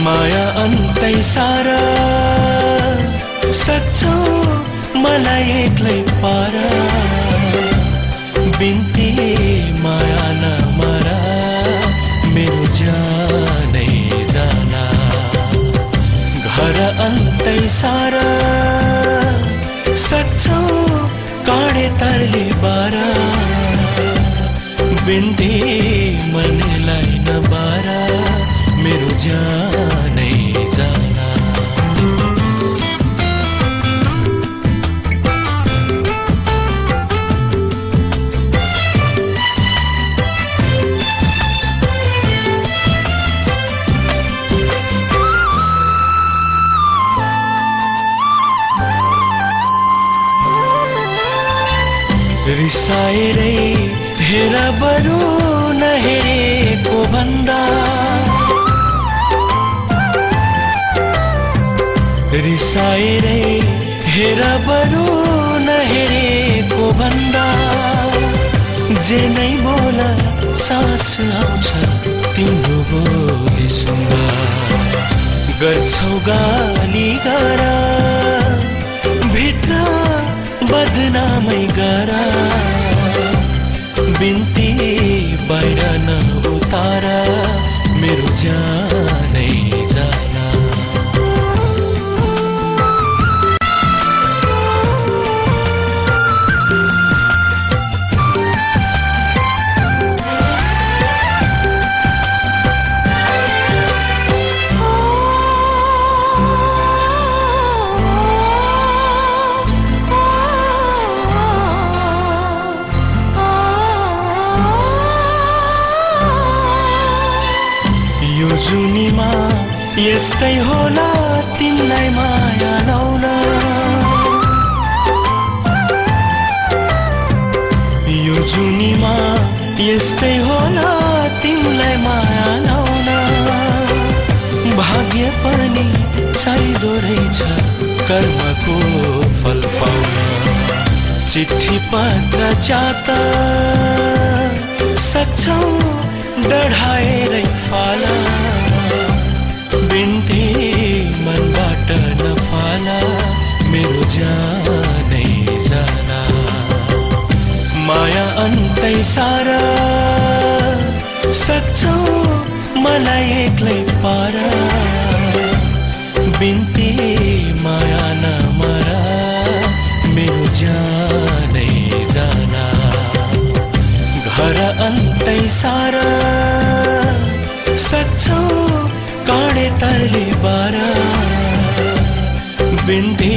माया अन्तै सारा सक्छौ मलाई एक्लै पार बिन्ती माया नमरा मेरो जानै जाना घर अन्तै सारा सक्छौ काँडे तरले बारा बिन्ती मनलाई नबारा मेरो जानै जाना रिसाएरै हेर बरु नहेरेको भन्दा रिसाएरै हेर बरु नहेरेको भन्दा जे नै बोल सास आउँछ तिम्रो बोली सुन्दा गर्छौ गाली गरा भित्र बदनामै गरा बिन्ती बाहिर नउतारा मेरो जानै जाना जुनीमा यस्तै होला तिमीलाई माया लाउन यो जुनीमा यस्तै होला तिमीलाई माया लाउन भाग्य पनि चाहिँदो रहेछ कर्मको फल पाउन चिठी पत्र जाता सक्छौ डढाएरै फाला बिन्ती मनबाट नफाला मेरो जानै जाना माया अन्तै सारा सक्छौ मलाई एक्लै पार बिन्ती माया नमरा मेरो जानै जाना घर अन्तै सारा सक्छौ काँडे तरले बारा बिन्ती